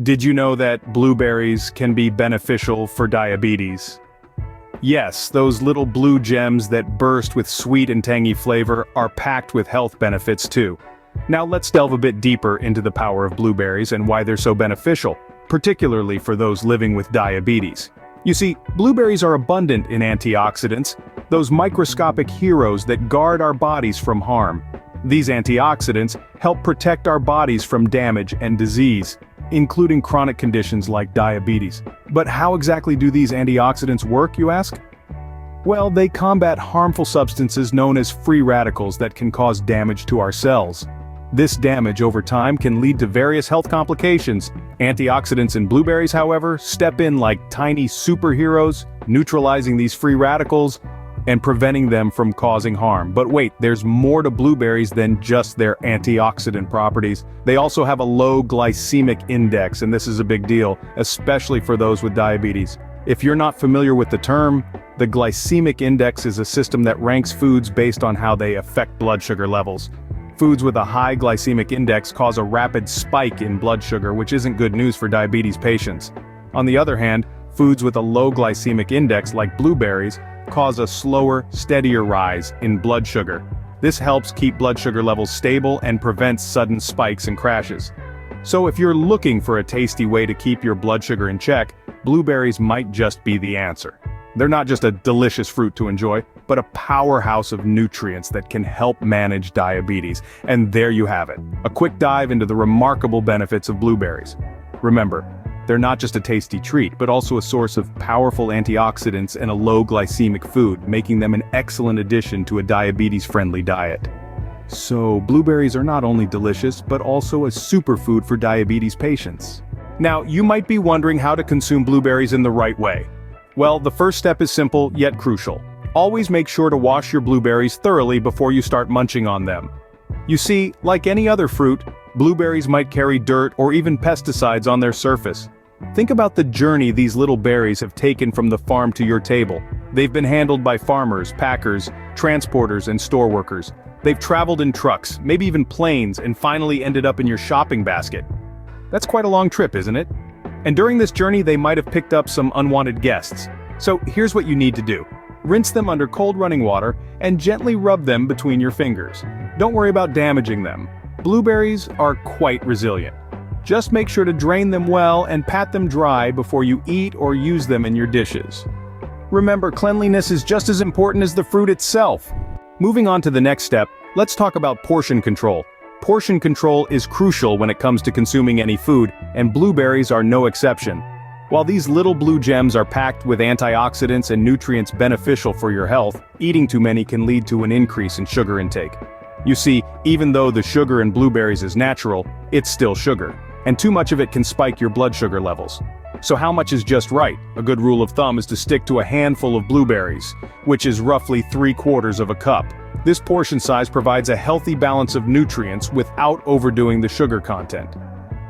Did you know that blueberries can be beneficial for diabetes? Yes, those little blue gems that burst with sweet and tangy flavor are packed with health benefits too. Now let's delve a bit deeper into the power of blueberries and why they're so beneficial, particularly for those living with diabetes. You see, blueberries are abundant in antioxidants, those microscopic heroes that guard our bodies from harm. These antioxidants help protect our bodies from damage and disease, including chronic conditions like diabetes. But how exactly do these antioxidants work, you ask? Well, they combat harmful substances known as free radicals that can cause damage to our cells. This damage over time can lead to various health complications. Antioxidants in blueberries, however, step in like tiny superheroes, neutralizing these free radicals and preventing them from causing harm. But wait, there's more to blueberries than just their antioxidant properties. They also have a low glycemic index, and this is a big deal, especially for those with diabetes. If you're not familiar with the term, the glycemic index is a system that ranks foods based on how they affect blood sugar levels. Foods with a high glycemic index cause a rapid spike in blood sugar, which isn't good news for diabetes patients. On the other hand, foods with a low glycemic index, like blueberries, cause a slower, steadier rise in blood sugar. This helps keep blood sugar levels stable and prevents sudden spikes and crashes. So if you're looking for a tasty way to keep your blood sugar in check, blueberries might just be the answer. They're not just a delicious fruit to enjoy, but a powerhouse of nutrients that can help manage diabetes. And there you have it, a quick dive into the remarkable benefits of blueberries. Remember, they're not just a tasty treat, but also a source of powerful antioxidants and a low glycemic food, making them an excellent addition to a diabetes-friendly diet. So, blueberries are not only delicious, but also a superfood for diabetes patients. Now, you might be wondering how to consume blueberries in the right way. Well, the first step is simple, yet crucial. Always make sure to wash your blueberries thoroughly before you start munching on them. You see, like any other fruit, blueberries might carry dirt or even pesticides on their surface. Think about the journey these little berries have taken from the farm to your table. They've been handled by farmers, packers, transporters, and store workers. They've traveled in trucks, maybe even planes, and finally ended up in your shopping basket. That's quite a long trip, isn't it? And during this journey, they might have picked up some unwanted guests. So here's what you need to do. Rinse them under cold running water and gently rub them between your fingers. Don't worry about damaging them. Blueberries are quite resilient. Just make sure to drain them well and pat them dry before you eat or use them in your dishes. Remember, cleanliness is just as important as the fruit itself. Moving on to the next step, let's talk about portion control. Portion control is crucial when it comes to consuming any food, and blueberries are no exception. While these little blue gems are packed with antioxidants and nutrients beneficial for your health, eating too many can lead to an increase in sugar intake. You see, even though the sugar in blueberries is natural, it's still sugar, and too much of it can spike your blood sugar levels. So how much is just right? A good rule of thumb is to stick to a handful of blueberries, which is roughly 3/4 of a cup. This portion size provides a healthy balance of nutrients without overdoing the sugar content.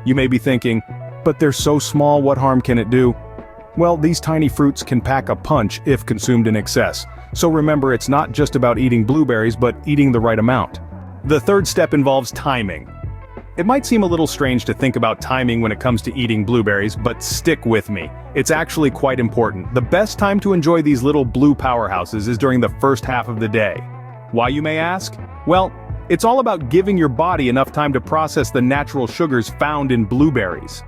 You may be thinking, but they're so small, what harm can it do? Well, these tiny fruits can pack a punch if consumed in excess. So remember, it's not just about eating blueberries, but eating the right amount. The third step involves timing. It might seem a little strange to think about timing when it comes to eating blueberries, but stick with me. It's actually quite important. The best time to enjoy these little blue powerhouses is during the first half of the day. Why, you may ask? Well, it's all about giving your body enough time to process the natural sugars found in blueberries.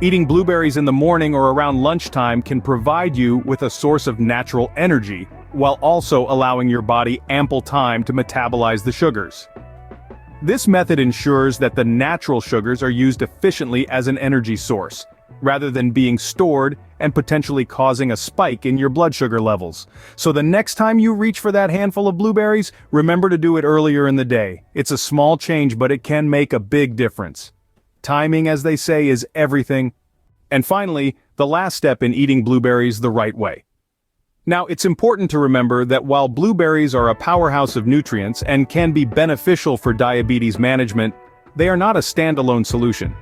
Eating blueberries in the morning or around lunchtime can provide you with a source of natural energy, while also allowing your body ample time to metabolize the sugars. This method ensures that the natural sugars are used efficiently as an energy source, rather than being stored and potentially causing a spike in your blood sugar levels. So the next time you reach for that handful of blueberries, remember to do it earlier in the day. It's a small change, but it can make a big difference. Timing, as they say, is everything. And finally, the last step in eating blueberries the right way. Now, it's important to remember that while blueberries are a powerhouse of nutrients and can be beneficial for diabetes management, they are not a standalone solution.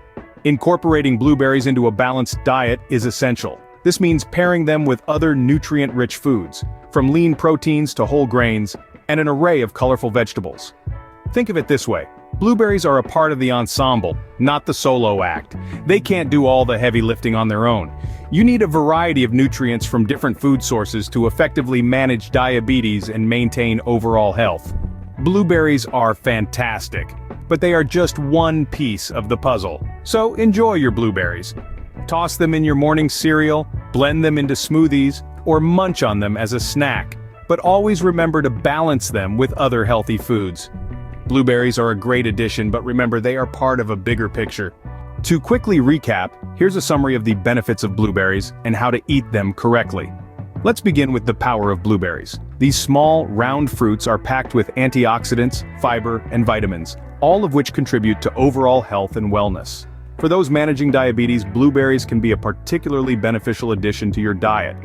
Incorporating blueberries into a balanced diet is essential. This means pairing them with other nutrient-rich foods, from lean proteins to whole grains, and an array of colorful vegetables. Think of it this way. Blueberries are a part of the ensemble, not the solo act. They can't do all the heavy lifting on their own. You need a variety of nutrients from different food sources to effectively manage diabetes and maintain overall health. Blueberries are fantastic, but they are just one piece of the puzzle. So enjoy your blueberries. Toss them in your morning cereal, blend them into smoothies, or munch on them as a snack. But always remember to balance them with other healthy foods. Blueberries are a great addition, but remember they are part of a bigger picture. To quickly recap, here's a summary of the benefits of blueberries and how to eat them correctly. Let's begin with the power of blueberries. These small, round fruits are packed with antioxidants, fiber, and vitamins, all of which contribute to overall health and wellness. For those managing diabetes, blueberries can be a particularly beneficial addition to your diet.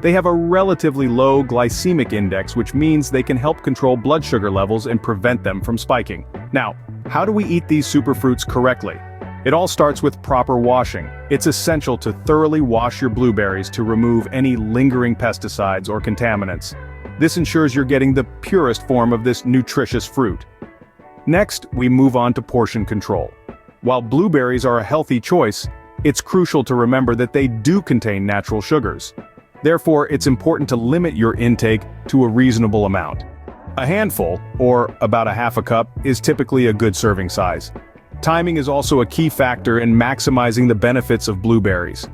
They have a relatively low glycemic index, which means they can help control blood sugar levels and prevent them from spiking. Now, how do we eat these superfruits correctly? It all starts with proper washing. It's essential to thoroughly wash your blueberries to remove any lingering pesticides or contaminants. This ensures you're getting the purest form of this nutritious fruit. Next, we move on to portion control. While blueberries are a healthy choice, it's crucial to remember that they do contain natural sugars. Therefore, it's important to limit your intake to a reasonable amount. A handful, or about a half a cup, is typically a good serving size. Timing is also a key factor in maximizing the benefits of blueberries.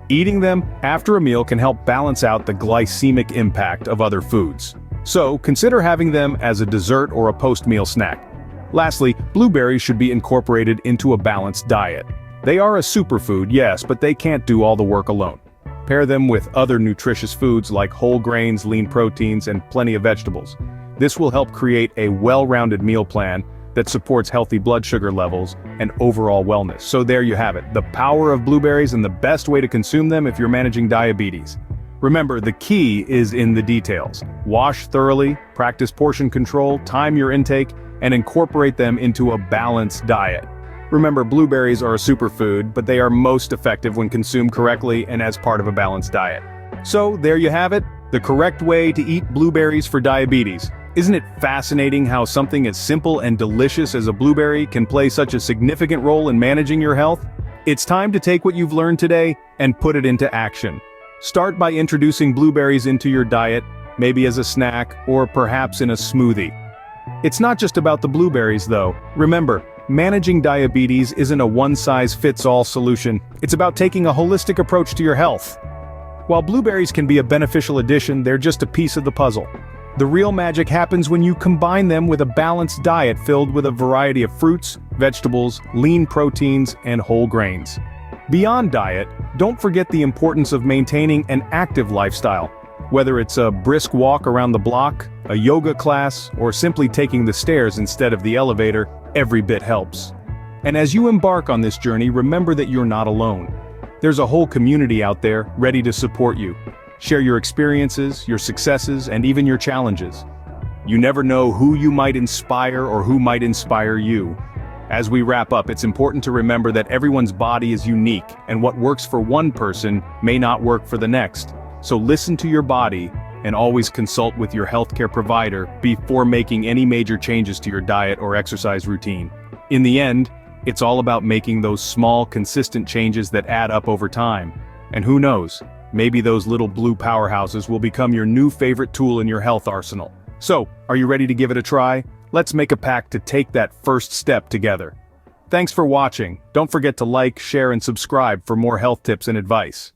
Eating them after a meal can help balance out the glycemic impact of other foods. So, consider having them as a dessert or a post-meal snack. Lastly, blueberries should be incorporated into a balanced diet. They are a superfood, yes, but they can't do all the work alone. Pair them with other nutritious foods like whole grains, lean proteins, and plenty of vegetables. This will help create a well-rounded meal plan that supports healthy blood sugar levels and overall wellness. So there you have it, the power of blueberries and the best way to consume them if you're managing diabetes. Remember, the key is in the details. Wash thoroughly, practice portion control, time your intake, and incorporate them into a balanced diet. Remember, blueberries are a superfood, but they are most effective when consumed correctly and as part of a balanced diet. So there you have it, the correct way to eat blueberries for diabetes. Isn't it fascinating how something as simple and delicious as a blueberry can play such a significant role in managing your health? It's time to take what you've learned today and put it into action. Start by introducing blueberries into your diet, maybe as a snack or perhaps in a smoothie. It's not just about the blueberries though. Remember, managing diabetes isn't a one-size-fits-all solution. It's about taking a holistic approach to your health. While blueberries can be a beneficial addition, they're just a piece of the puzzle. The real magic happens when you combine them with a balanced diet filled with a variety of fruits, vegetables, lean proteins, and whole grains. Beyond diet, don't forget the importance of maintaining an active lifestyle. Whether it's a brisk walk around the block, a yoga class, or simply taking the stairs instead of the elevator, every bit helps. And as you embark on this journey, remember that you're not alone. There's a whole community out there ready to support you. Share your experiences, your successes, and even your challenges. You never know who you might inspire or who might inspire you. As we wrap up, it's important to remember that everyone's body is unique, and what works for one person may not work for the next. So listen to your body and always consult with your healthcare provider before making any major changes to your diet or exercise routine. In the end, it's all about making those small, consistent changes that add up over time. And who knows, maybe those little blue powerhouses will become your new favorite tool in your health arsenal. So, are you ready to give it a try? Let's make a pact to take that first step together. Thanks for watching. Don't forget to like, share, and subscribe for more health tips and advice.